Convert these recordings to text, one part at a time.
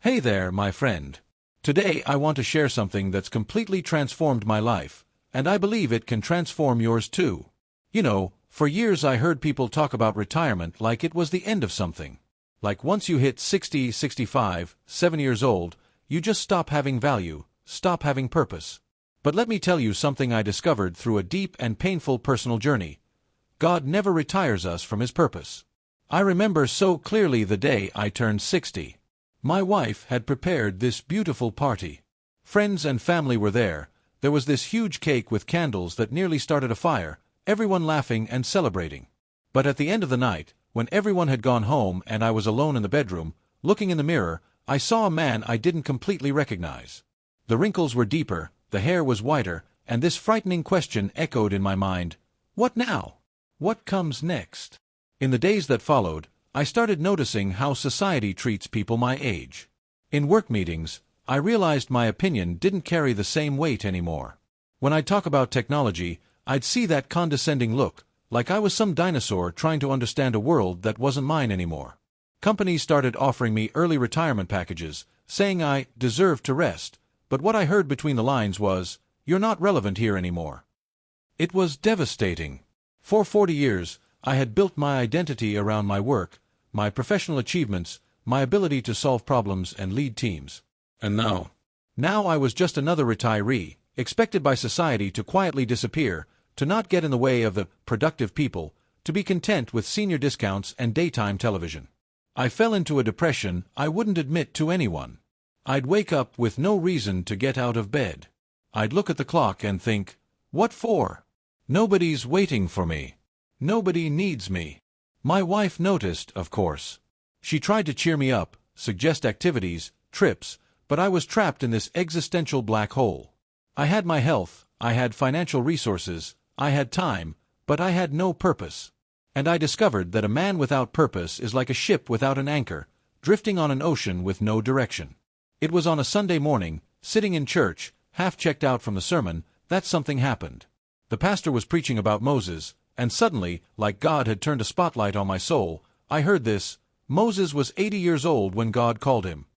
Hey there, my friend. Today I want to share something that's completely transformed my life, and I believe it can transform yours too. You know, for years I heard people talk about retirement like it was the end of something. Like once you hit 60, 65, 7 years old, you just stop having value, stop having purpose. But let me tell you something I discovered through a deep and painful personal journey. God never retires us from His purpose. I remember so clearly the day I turned 60. My wife had prepared this beautiful party. Friends and family were there. There was this huge cake with candles that nearly started a fire, everyone laughing and celebrating. But at the end of the night, when everyone had gone home and I was alone in the bedroom, looking in the mirror, I saw a man I didn't completely recognize. The wrinkles were deeper, the hair was whiter, and this frightening question echoed in my mind: what now? What comes next? In the days that followed, I started noticing how society treats people my age. In work meetings, I realized my opinion didn't carry the same weight anymore. When I'd talk about technology, I'd see that condescending look, like I was some dinosaur trying to understand a world that wasn't mine anymore. Companies started offering me early retirement packages, saying I deserved to rest, but what I heard between the lines was, "You're not relevant here anymore." It was devastating. For 40 years, I had built my identity around my work, my professional achievements, my ability to solve problems and lead teams. And now I was just another retiree, expected by society to quietly disappear, to not get in the way of the productive people, to be content with senior discounts and daytime television. I fell into a depression I wouldn't admit to anyone. I'd wake up with no reason to get out of bed. I'd look at the clock and think, what for? Nobody's waiting for me. Nobody needs me. My wife noticed, of course. She tried to cheer me up, suggest activities, trips, but I was trapped in this existential black hole. I had my health, I had financial resources, I had time, but I had no purpose. And I discovered that a man without purpose is like a ship without an anchor, drifting on an ocean with no direction. It was on a Sunday morning, sitting in church, half checked out from the sermon, that something happened. The pastor was preaching about Moses, and suddenly, like God had turned a spotlight on my soul, I heard this: Moses was 80 years old when God called him.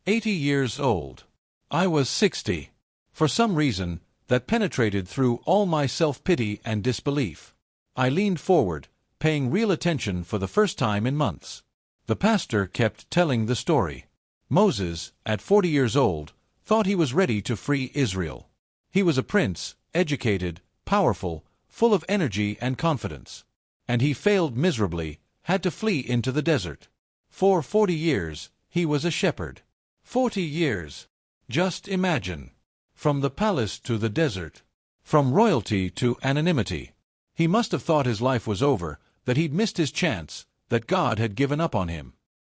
80 years old. I was 60. For some reason, that penetrated through all my self-pity and disbelief. I leaned forward, paying real attention for the first time in months. The pastor kept telling the story. Moses, at 40 years old, thought he was ready to free Israel. He was a prince, educated, powerful, full of energy and confidence. And he failed miserably, had to flee into the desert. For 40 years, he was a shepherd. 40 years. Just imagine. From the palace to the desert. From royalty to anonymity. He must have thought his life was over, that he'd missed his chance, that God had given up on him.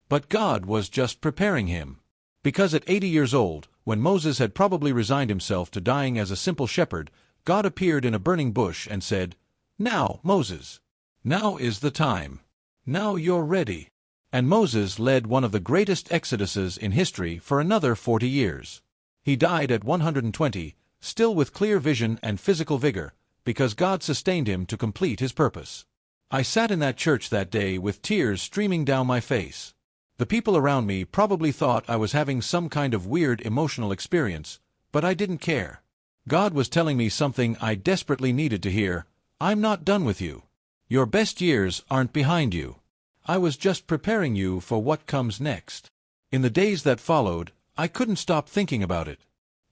But God was just preparing him. Because at 80 years old, when Moses had probably resigned himself to dying as a simple shepherd, God appeared in a burning bush and said, "Now, Moses. Now is the time. Now you're ready." And Moses led one of the greatest exoduses in history for another 40 years. He died at 120, still with clear vision and physical vigor, because God sustained him to complete his purpose. I sat in that church that day with tears streaming down my face. The people around me probably thought I was having some kind of weird emotional experience, but I didn't care. God was telling me something I desperately needed to hear: I'm not done with you. Your best years aren't behind you. I was just preparing you for what comes next. In the days that followed, I couldn't stop thinking about it.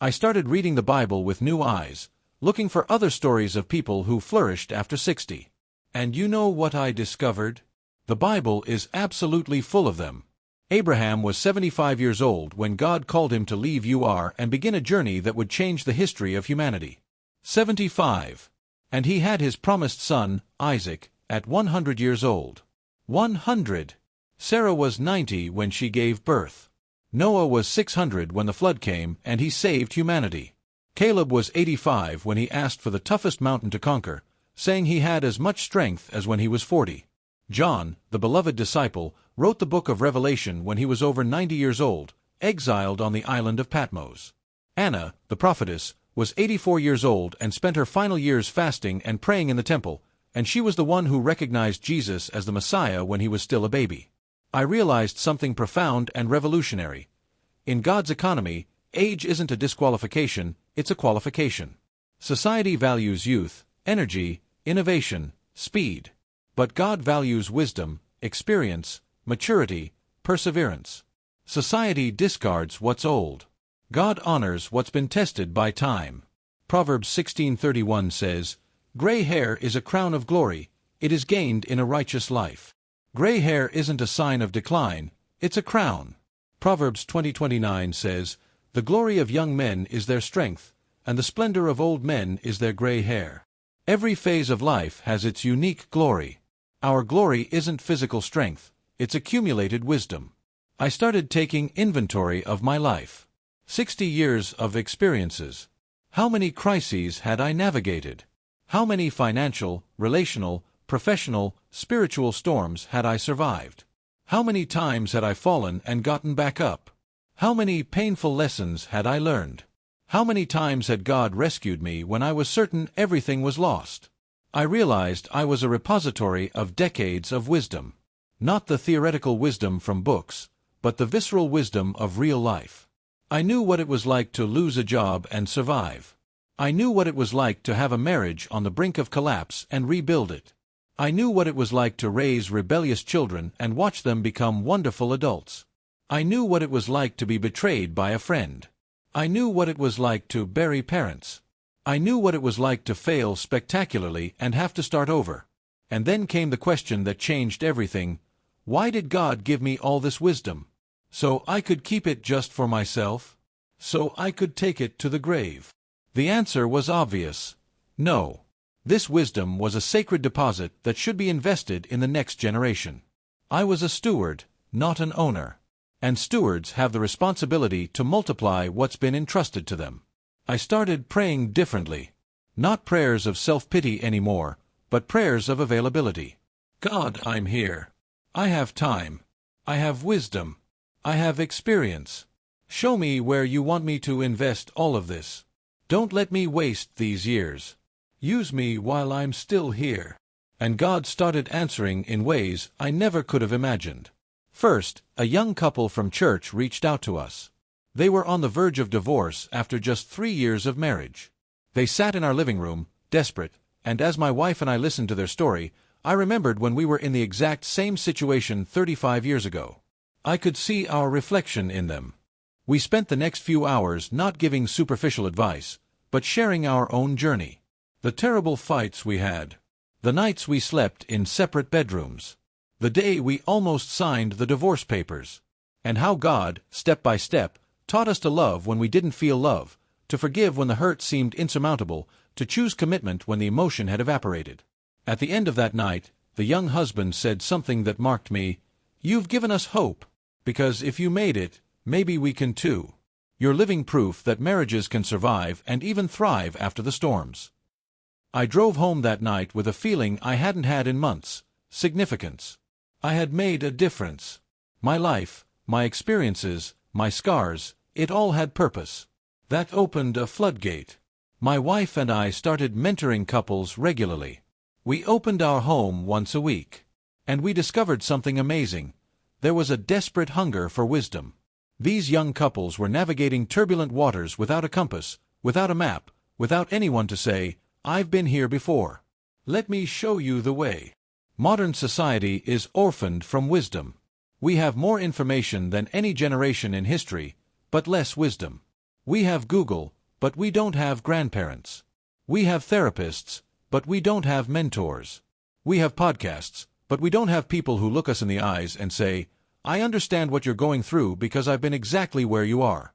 I started reading the Bible with new eyes, looking for other stories of people who flourished after 60. And you know what I discovered? The Bible is absolutely full of them. Abraham was 75 years old when God called him to leave Ur and begin a journey that would change the history of humanity. 75. And he had his promised son, Isaac, at 100 years old. 100. Sarah was 90 when she gave birth. Noah was 600 when the flood came and he saved humanity. Caleb was 85 when he asked for the toughest mountain to conquer, saying he had as much strength as when he was 40. John, the beloved disciple, wrote the book of Revelation when he was over 90 years old, exiled on the island of Patmos. Anna, the prophetess, was 84 years old and spent her final years fasting and praying in the temple, and she was the one who recognized Jesus as the Messiah when he was still a baby. I realized something profound and revolutionary. In God's economy, age isn't a disqualification, it's a qualification. Society values youth, energy, innovation, speed. But God values wisdom, experience, maturity, perseverance. Society discards what's old. God honors what's been tested by time. Proverbs 16:31 says, "Gray hair is a crown of glory, it is gained in a righteous life." Gray hair isn't a sign of decline, it's a crown. Proverbs 20:29 says, "The glory of young men is their strength, and the splendor of old men is their gray hair." Every phase of life has its unique glory. Our glory isn't physical strength, it's accumulated wisdom. I started taking inventory of my life. 60 years of experiences. How many crises had I navigated? How many financial, relational, professional, spiritual storms had I survived? How many times had I fallen and gotten back up? How many painful lessons had I learned? How many times had God rescued me when I was certain everything was lost? I realized I was a repository of decades of wisdom. Not the theoretical wisdom from books, but the visceral wisdom of real life. I knew what it was like to lose a job and survive. I knew what it was like to have a marriage on the brink of collapse and rebuild it. I knew what it was like to raise rebellious children and watch them become wonderful adults. I knew what it was like to be betrayed by a friend. I knew what it was like to bury parents. I knew what it was like to fail spectacularly and have to start over. And then came the question that changed everything. Why did God give me all this wisdom? So I could keep it just for myself? So I could take it to the grave? The answer was obvious. No. This wisdom was a sacred deposit that should be invested in the next generation. I was a steward, not an owner. And stewards have the responsibility to multiply what's been entrusted to them. I started praying differently. Not prayers of self-pity anymore, but prayers of availability. God, I'm here. I have time. I have wisdom. I have experience. Show me where you want me to invest all of this. Don't let me waste these years. Use me while I'm still here. And God started answering in ways I never could have imagined. First, a young couple from church reached out to us. They were on the verge of divorce after just 3 years of marriage. They sat in our living room, desperate, and as my wife and I listened to their story, I remembered when we were in the exact same situation 35 years ago. I could see our reflection in them. We spent the next few hours not giving superficial advice, but sharing our own journey. The terrible fights we had. The nights we slept in separate bedrooms. The day we almost signed the divorce papers. And how God, step by step, taught us to love when we didn't feel love, to forgive when the hurt seemed insurmountable, to choose commitment when the emotion had evaporated. At the end of that night, the young husband said something that marked me. "You've given us hope. Because if you made it, maybe we can too. You're living proof that marriages can survive and even thrive after the storms." I drove home that night with a feeling I hadn't had in months. Significance. I had made a difference. My life, my experiences, my scars, it all had purpose. That opened a floodgate. My wife and I started mentoring couples regularly. We opened our home once a week. And we discovered something amazing. There was a desperate hunger for wisdom. These young couples were navigating turbulent waters without a compass, without a map, without anyone to say, "I've been here before. Let me show you the way." Modern society is orphaned from wisdom. We have more information than any generation in history, but less wisdom. We have Google, but we don't have grandparents. We have therapists, but we don't have mentors. We have podcasts, but we don't have people who look us in the eyes and say, "I understand what you're going through because I've been exactly where you are."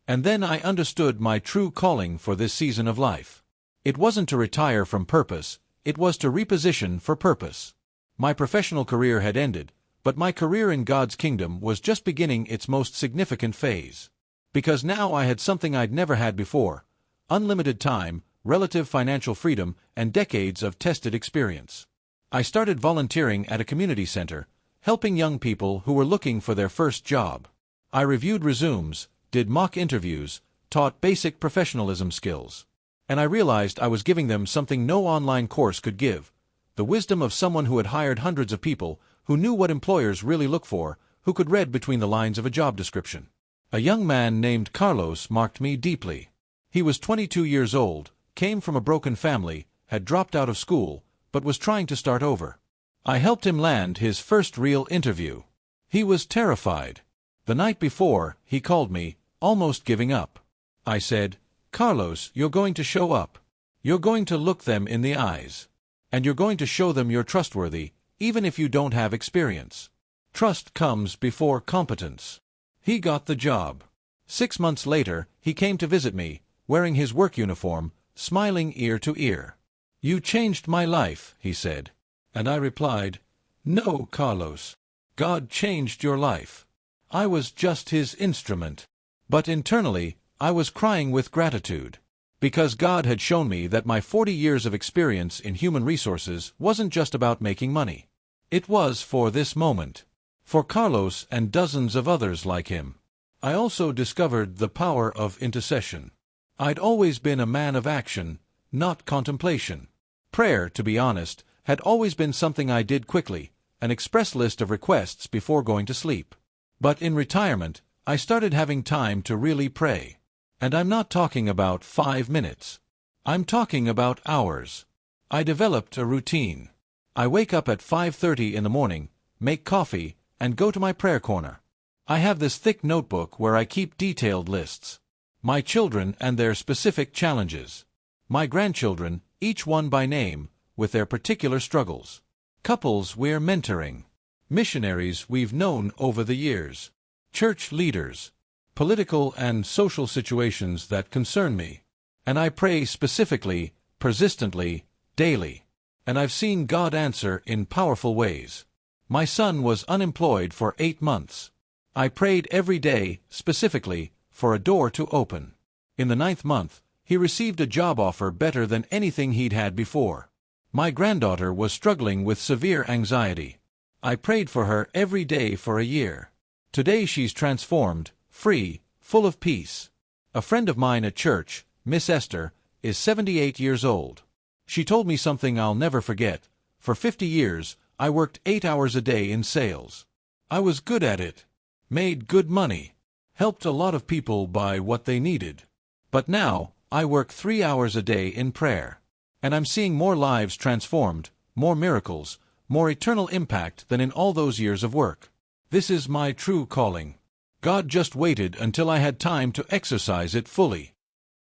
And then I understood my true calling for this season of life. It wasn't to retire from purpose, it was to reposition for purpose. My professional career had ended, but my career in God's kingdom was just beginning its most significant phase. Because now I had something I'd never had before: unlimited time, relative financial freedom, and decades of tested experience. I started volunteering at a community center, helping young people who were looking for their first job. I reviewed resumes, did mock interviews, taught basic professionalism skills. And I realized I was giving them something no online course could give: the wisdom of someone who had hired hundreds of people, who knew what employers really look for, who could read between the lines of a job description. A young man named Carlos marked me deeply. He was 22 years old, came from a broken family, had dropped out of school, but was trying to start over. I helped him land his first real interview. He was terrified. The night before, he called me, almost giving up. I said, "Carlos, you're going to show up. You're going to look them in the eyes. And you're going to show them you're trustworthy, even if you don't have experience. Trust comes before competence." He got the job. 6 months later, he came to visit me, wearing his work uniform, smiling ear to ear. "You changed my life," he said. And I replied, "No, Carlos. God changed your life. I was just his instrument." But internally, I was crying with gratitude. Because God had shown me that my 40 years of experience in human resources wasn't just about making money. It was for this moment. For Carlos and dozens of others like him. I also discovered the power of intercession. I'd always been a man of action, not contemplation. Prayer, to be honest, had always been something I did quickly, an express list of requests before going to sleep. But in retirement, I started having time to really pray. And I'm not talking about 5 minutes. I'm talking about hours. I developed a routine. I wake up at 5:30 in the morning, make coffee, and go to my prayer corner. I have this thick notebook where I keep detailed lists. My children and their specific challenges. My grandchildren, each one by name, with their particular struggles. Couples we're mentoring. Missionaries we've known over the years. Church leaders. Political and social situations that concern me. And I pray specifically, persistently, daily. And I've seen God answer in powerful ways. My son was unemployed for 8 months. I prayed every day, specifically, for a door to open. In the 9th month, he received a job offer better than anything he'd had before. My granddaughter was struggling with severe anxiety. I prayed for her every day for a year. Today she's transformed, free, full of peace. A friend of mine at church, Miss Esther, is 78 years old. She told me something I'll never forget. For 50 years, I worked 8 hours a day in sales. I was good at it. Made good money. Helped a lot of people buy what they needed. But now, I work 3 hours a day in prayer. And I'm seeing more lives transformed, more miracles, more eternal impact than in all those years of work. This is my true calling. God just waited until I had time to exercise it fully.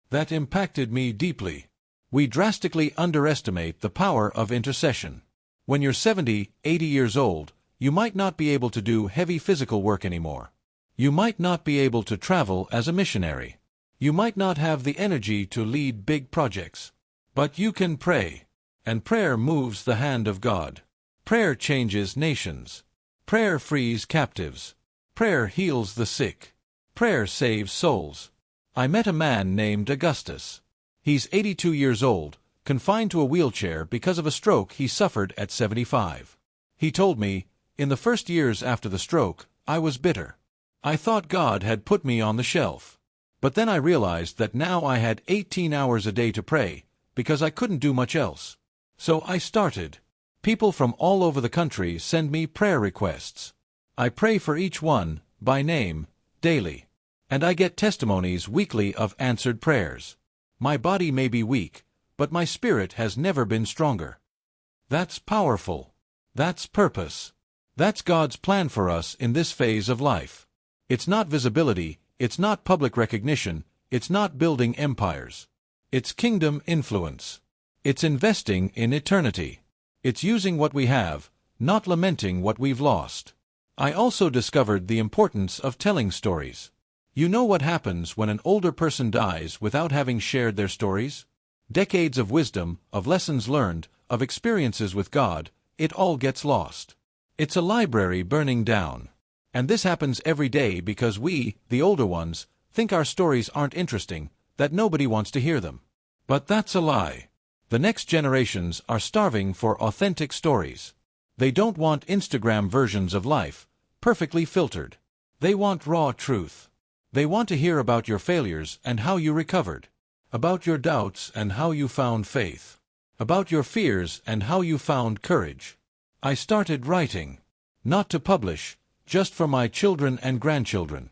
That impacted me deeply. We drastically underestimate the power of intercession. When you're 70, 80 years old, you might not be able to do heavy physical work anymore. You might not be able to travel as a missionary. You might not have the energy to lead big projects. But you can pray. And prayer moves the hand of God. Prayer changes nations. Prayer frees captives. Prayer heals the sick. Prayer saves souls. I met a man named Augustus. He's 82 years old, confined to a wheelchair because of a stroke he suffered at 75. He told me, in the first years after the stroke, I was bitter. I thought God had put me on the shelf. But then I realized that now I had 18 hours a day to pray, because I couldn't do much else. So I started. People from all over the country send me prayer requests. I pray for each one, by name, daily. And I get testimonies weekly of answered prayers. My body may be weak, but my spirit has never been stronger. That's powerful. That's purpose. That's God's plan for us in this phase of life. It's not visibility, it's not public recognition, it's not building empires. It's kingdom influence. It's investing in eternity. It's using what we have, not lamenting what we've lost. I also discovered the importance of telling stories. You know what happens when an older person dies without having shared their stories? Decades of wisdom, of lessons learned, of experiences with God, it all gets lost. It's a library burning down. And this happens every day because we, the older ones, think our stories aren't interesting, that nobody wants to hear them. But that's a lie. The next generations are starving for authentic stories. They don't want Instagram versions of life, perfectly filtered. They want raw truth. They want to hear about your failures and how you recovered. About your doubts and how you found faith. About your fears and how you found courage. I started writing. Not to publish, just for my children and grandchildren.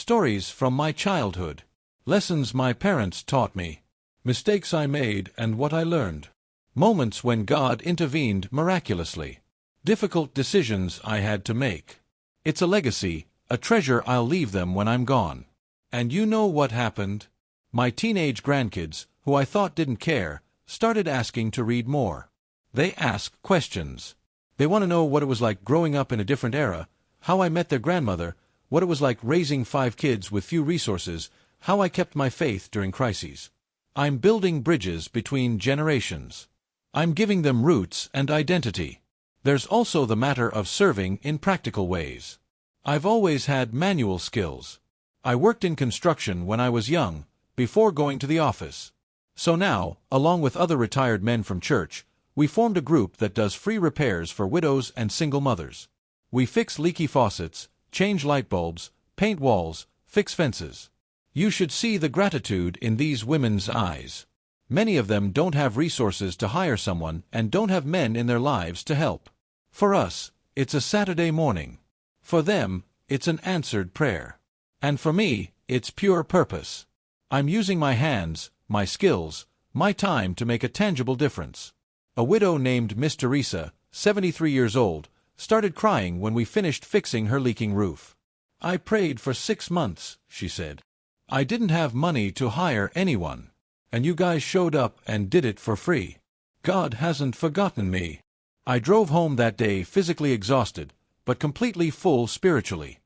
Stories from my childhood. Lessons my parents taught me. Mistakes I made and what I learned. Moments when God intervened miraculously. Difficult decisions I had to make. It's a legacy, a treasure I'll leave them when I'm gone. And you know what happened? My teenage grandkids, who I thought didn't care, started asking to read more. They ask questions. They want to know what it was like growing up in a different era, how I met their grandmother, what it was like raising 5 kids with few resources, how I kept my faith during crises. I'm building bridges between generations. I'm giving them roots and identity. There's also the matter of serving in practical ways. I've always had manual skills. I worked in construction when I was young, before going to the office. So now, along with other retired men from church, we formed a group that does free repairs for widows and single mothers. We fix leaky faucets, change light bulbs, paint walls, fix fences. You should see the gratitude in these women's eyes. Many of them don't have resources to hire someone and don't have men in their lives to help. For us, it's a Saturday morning. For them, it's an answered prayer. And for me, it's pure purpose. I'm using my hands, my skills, my time to make a tangible difference. A widow named Miss Teresa, 73 years old, started crying when we finished fixing her leaking roof. I prayed for 6 months, she said. I didn't have money to hire anyone. And you guys showed up and did it for free. God hasn't forgotten me. I drove home that day physically exhausted, but completely full spiritually.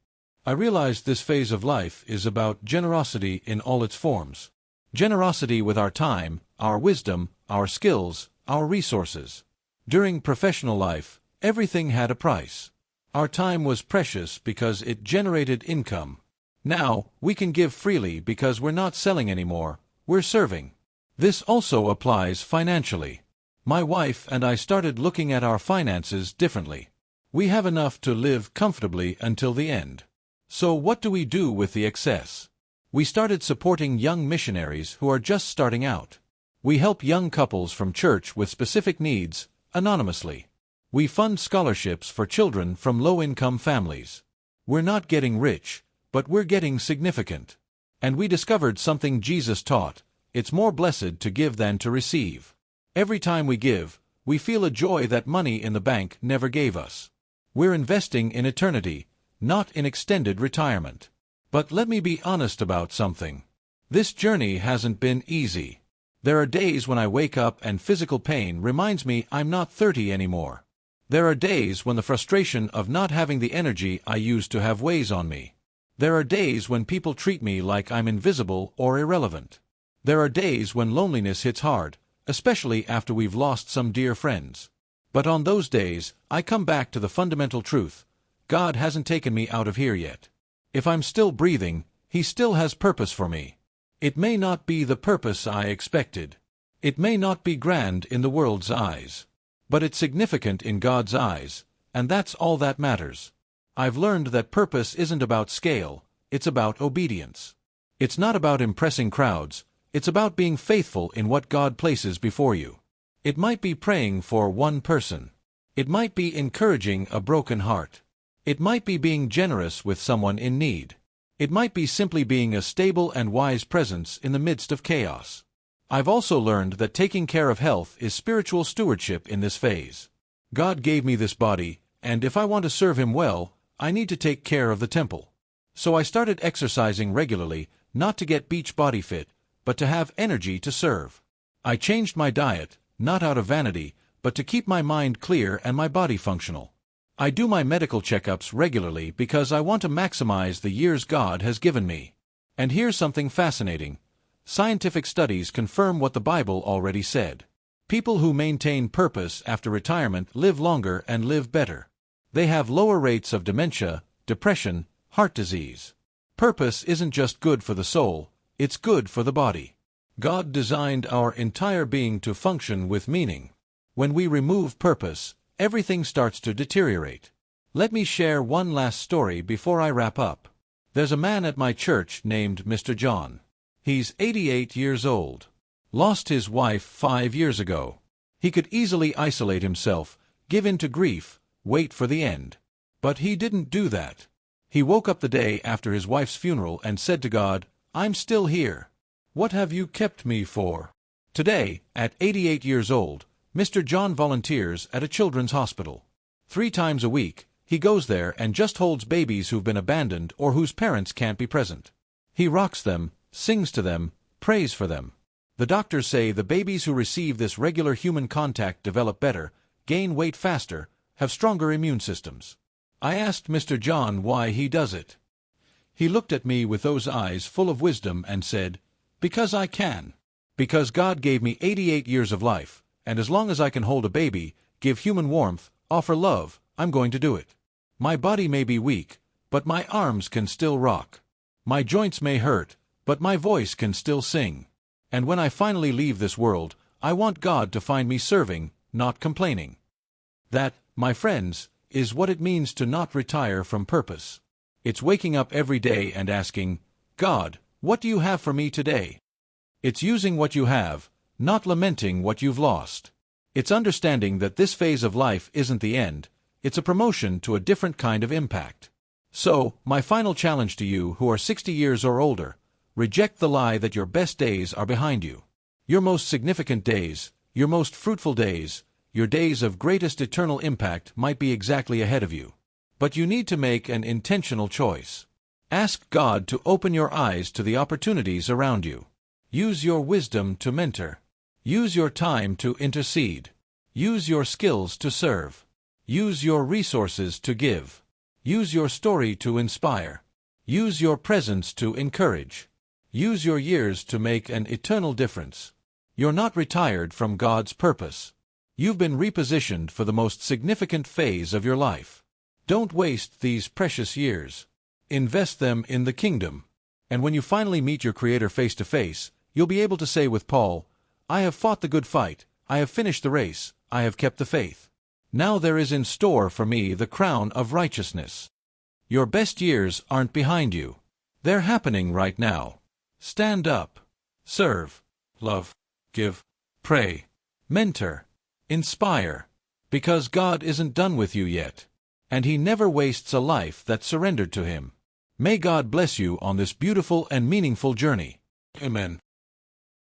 I realized this phase of life is about generosity in all its forms. Generosity with our time, our wisdom, our skills, our resources. During professional life, everything had a price. Our time was precious because it generated income. Now, we can give freely because we're not selling anymore, we're serving. This also applies financially. My wife and I started looking at our finances differently. We have enough to live comfortably until the end. So what do we do with the excess? We started supporting young missionaries who are just starting out. We help young couples from church with specific needs, anonymously. We fund scholarships for children from low-income families. We're not getting rich, but we're getting significant. And we discovered something Jesus taught: it's more blessed to give than to receive. Every time we give, we feel a joy that money in the bank never gave us. We're investing in eternity, not in extended retirement. But let me be honest about something. This journey hasn't been easy. There are days when I wake up and physical pain reminds me I'm not 30 anymore. There are days when the frustration of not having the energy I used to have weighs on me. There are days when people treat me like I'm invisible or irrelevant. There are days when loneliness hits hard, especially after we've lost some dear friends. But on those days, I come back to the fundamental truth: God hasn't taken me out of here yet. If I'm still breathing, He still has purpose for me. It may not be the purpose I expected. It may not be grand in the world's eyes. But it's significant in God's eyes, and that's all that matters. I've learned that purpose isn't about scale, it's about obedience. It's not about impressing crowds, it's about being faithful in what God places before you. It might be praying for one person. It might be encouraging a broken heart. It might be being generous with someone in need. It might be simply being a stable and wise presence in the midst of chaos. I've also learned that taking care of health is spiritual stewardship in this phase. God gave me this body, and if I want to serve Him well, I need to take care of the temple. So I started exercising regularly, not to get beach body fit, but to have energy to serve. I changed my diet, not out of vanity, but to keep my mind clear and my body functional. I do my medical checkups regularly because I want to maximize the years God has given me. And here's something fascinating. Scientific studies confirm what the Bible already said. People who maintain purpose after retirement live longer and live better. They have lower rates of dementia, depression, heart disease. Purpose isn't just good for the soul, it's good for the body. God designed our entire being to function with meaning. When we remove purpose, everything starts to deteriorate. Let me share one last story before I wrap up. There's a man at my church named Mr. John. He's 88 years old. Lost his wife 5 years ago. He could easily isolate himself, give in to grief, wait for the end. But he didn't do that. He woke up the day after his wife's funeral and said to God, "I'm still here. What have you kept me for?" Today, at 88 years old, Mr. John volunteers at a children's hospital. 3 times a week, he goes there and just holds babies who've been abandoned or whose parents can't be present. He rocks them, sings to them, prays for them. The doctors say the babies who receive this regular human contact develop better, gain weight faster, have stronger immune systems. I asked Mr. John why he does it. He looked at me with those eyes full of wisdom and said, "Because I can. Because God gave me 88 years of life, and as long as I can hold a baby, give human warmth, offer love, I'm going to do it. My body may be weak, but my arms can still rock. My joints may hurt, but my voice can still sing. And when I finally leave this world, I want God to find me serving, not complaining." That, my friends, is what it means to not retire from purpose. It's waking up every day and asking, "God, what do you have for me today?" It's using what you have, not lamenting what you've lost. It's understanding that this phase of life isn't the end, it's a promotion to a different kind of impact. So, my final challenge to you who are 60 years or older, reject the lie that your best days are behind you. Your most significant days, your most fruitful days, your days of greatest eternal impact might be exactly ahead of you. But you need to make an intentional choice. Ask God to open your eyes to the opportunities around you. Use your wisdom to mentor. Use your time to intercede. Use your skills to serve. Use your resources to give. Use your story to inspire. Use your presence to encourage. Use your years to make an eternal difference. You're not retired from God's purpose. You've been repositioned for the most significant phase of your life. Don't waste these precious years. Invest them in the kingdom. And when you finally meet your Creator face to face, you'll be able to say with Paul, "I have fought the good fight, I have finished the race, I have kept the faith. Now there is in store for me the crown of righteousness." Your best years aren't behind you. They're happening right now. Stand up. Serve. Love. Give. Pray. Mentor. Inspire. Because God isn't done with you yet. And He never wastes a life that's surrendered to Him. May God bless you on this beautiful and meaningful journey. Amen.